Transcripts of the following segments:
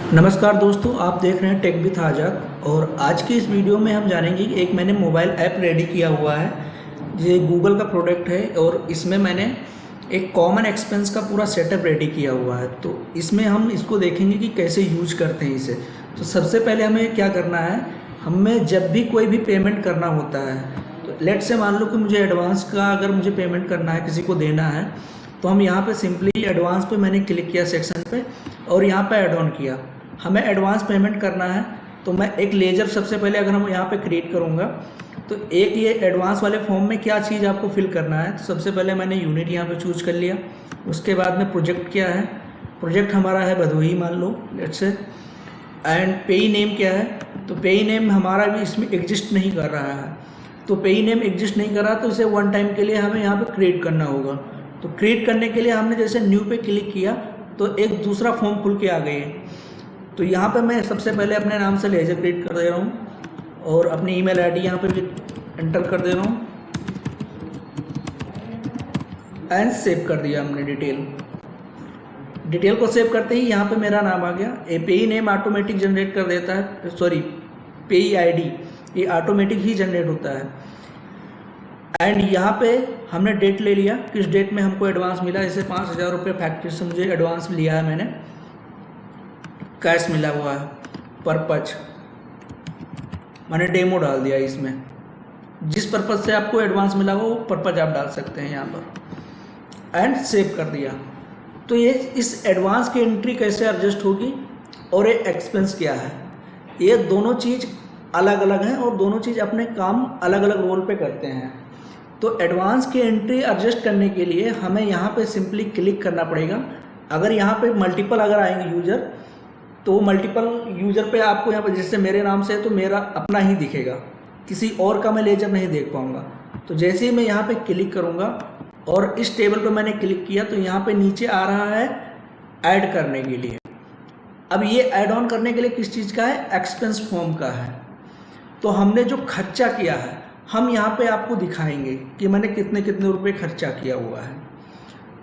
नमस्कार दोस्तों, आप देख रहे हैं टेक विथ आजाद। और आज की इस वीडियो में हम जानेंगे कि एक मैंने मोबाइल ऐप रेडी किया हुआ है। ये गूगल का प्रोडक्ट है और इसमें मैंने एक कॉमन एक्सपेंस का पूरा सेटअप रेडी किया हुआ है। तो इसमें हम इसको देखेंगे कि कैसे यूज करते हैं इसे। तो सबसे पहले हमें क्या करना है, हमें जब भी कोई भी पेमेंट करना होता है, तो लेट से मान लो कि मुझे एडवांस का अगर मुझे पेमेंट करना है, किसी को देना है, तो हम यहाँ पे सिंपली एडवांस पे मैंने क्लिक किया सेक्शन पे और यहाँ पे ऐड ऑन किया। हमें एडवांस पेमेंट करना है तो मैं एक लेजर सबसे पहले अगर हम यहाँ पे क्रिएट करूँगा तो एक ये एडवांस वाले फॉर्म में क्या चीज़ आपको फिल करना है। तो सबसे पहले मैंने यूनिट यहाँ पे चूज कर लिया। उसके बाद में प्रोजेक्ट क्या है, प्रोजेक्ट हमारा है भदोही मान लो लेट्स से। एंड पेई नेम क्या है, तो पेई नेम हमारा भी इसमें एग्जिस्ट नहीं कर रहा है। तो पेई नेम एग्जिस्ट नहीं कर रहा तो इसे वन टाइम के लिए हमें यहाँ पे क्रिएट करना होगा। तो क्रिएट करने के लिए हमने जैसे न्यू पे क्लिक किया तो एक दूसरा फॉर्म खुल के आ गई है। तो यहाँ पे मैं सबसे पहले अपने नाम से लेजर क्रिएट कर दे रहा हूँ और अपनी ईमेल आईडी यहाँ पे भी एंटर कर दे रहा हूँ एंड सेव कर दिया हमने डिटेल को सेव करते ही यहाँ पे मेरा नाम आ गया। ए पेई नेम ऑटोमेटिक जनरेट कर देता है, सॉरी पेई आईडी ये ऑटोमेटिक ही जनरेट होता है। एंड यहाँ पे हमने डेट ले लिया, किस डेट में हमको एडवांस मिला। इसे 5,000 रुपये फैक्ट्री से मुझे एडवांस लिया है, मैंने कैश मिला हुआ है। पर्पज मैंने डेमो डाल दिया इसमें, जिस पर्पज से आपको एडवांस मिला वो पर्पज आप डाल सकते हैं यहाँ पर एंड सेव कर दिया। तो ये इस एडवांस की एंट्री कैसे एडजस्ट होगी और ये एक्सपेंस क्या है, ये दोनों चीज़ अलग अलग हैं और दोनों चीज़ अपने काम अलग अलग रोल पे करते हैं। तो एडवांस की एंट्री एडजस्ट करने के लिए हमें यहाँ पे सिंपली क्लिक करना पड़ेगा। अगर यहाँ पे मल्टीपल अगर आएंगे यूज़र तो मल्टीपल यूज़र पे आपको यहाँ पर जैसे मेरे नाम से है तो मेरा अपना ही दिखेगा, किसी और का मैं लेजर नहीं देख पाऊँगा। तो जैसे ही मैं यहाँ पे क्लिक करूँगा और इस टेबल पे मैंने क्लिक किया तो यहाँ पे नीचे आ रहा है ऐड करने के लिए। अब ये ऐड ऑन करने के लिए किस चीज़ का है, एक्सपेंस फॉर्म का है। तो हमने जो खर्चा किया है हम यहाँ पे आपको दिखाएंगे कि मैंने कितने कितने रुपये खर्चा किया हुआ है।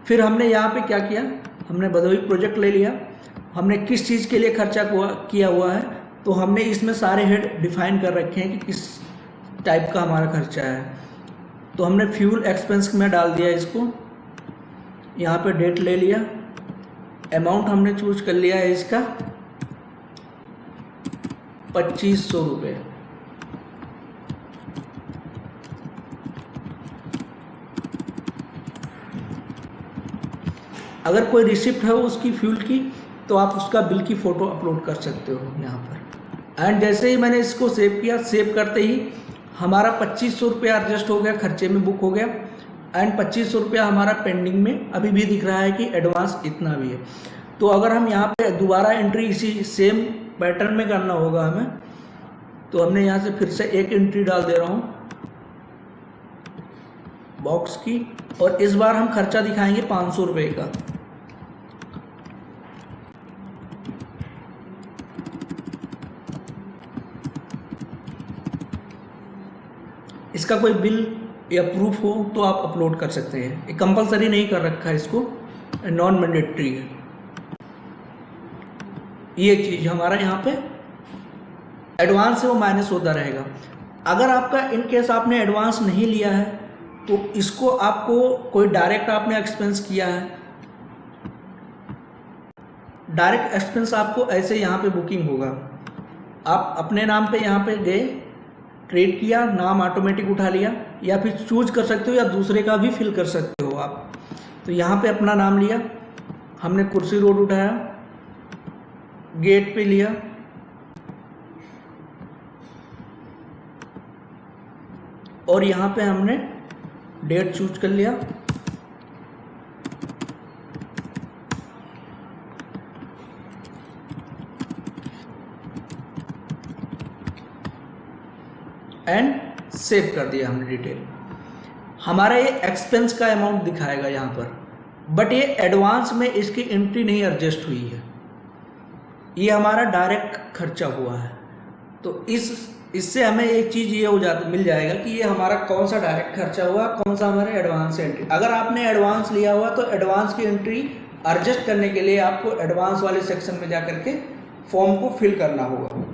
फिर हमने यहाँ पे क्या किया, हमने भदोही प्रोजेक्ट ले लिया, हमने किस चीज़ के लिए खर्चा किया हुआ है तो हमने इसमें सारे हेड डिफाइन कर रखे हैं कि किस टाइप का हमारा खर्चा है। तो हमने फ्यूल एक्सपेंस में डाल दिया इसको, यहाँ पे डेट ले लिया, अमाउंट हमने चूज कर लिया है इसका 2500 रुपये। अगर कोई रिसिप्ट है उसकी फ्यूल की तो आप उसका बिल की फ़ोटो अपलोड कर सकते हो यहाँ पर। एंड जैसे ही मैंने इसको सेव किया, सेव करते ही हमारा 2500 रुपया एडजस्ट हो गया, खर्चे में बुक हो गया। एंड 2500 रुपया हमारा पेंडिंग में अभी भी दिख रहा है कि एडवांस इतना भी है। तो अगर हम यहाँ पे दोबारा एंट्री इसी सेम पैटर्न में करना होगा हमें, तो हमने यहाँ से फिर से एक एंट्री डाल दे रहा हूँ बॉक्स की, और इस बार हम खर्चा दिखाएंगे 500 रुपये का। इसका कोई बिल या प्रूफ हो तो आप अपलोड कर सकते हैं, ये कंपलसरी नहीं कर रखा है इसको, नॉन मैंडेटरी है। ये चीज़ हमारा यहाँ पे एडवांस है वो माइनस होता रहेगा। अगर आपका इन केस आपने एडवांस नहीं लिया है तो इसको आपको कोई डायरेक्ट आपने एक्सपेंस किया है, डायरेक्ट एक्सपेंस आपको ऐसे यहाँ पे बुकिंग होगा। आप अपने नाम पे यहाँ पे गए, क्रिएट किया, नाम ऑटोमेटिक उठा लिया, या फिर चूज कर सकते हो या दूसरे का भी फिल कर सकते हो आप। तो यहाँ पे अपना नाम लिया, हमने कुर्सी रोड उठाया, गेट पे लिया, और यहाँ पे हमने डेट चूज कर लिया। एंड सेव कर दिया हमने डिटेल। हमारा ये एक्सपेंस का अमाउंट दिखाएगा यहाँ पर, बट ये एडवांस में इसकी एंट्री नहीं एडजस्ट हुई है, ये हमारा डायरेक्ट खर्चा हुआ है। तो इससे हमें एक चीज़ ये मिल जाएगा कि ये हमारा कौन सा डायरेक्ट खर्चा हुआ, कौन सा हमारे एडवांस एंट्री। अगर आपने एडवांस लिया हुआ तो एडवांस की एंट्री एडजस्ट करने के लिए आपको एडवांस वाले सेक्शन में जा करके फॉर्म को फिल करना होगा।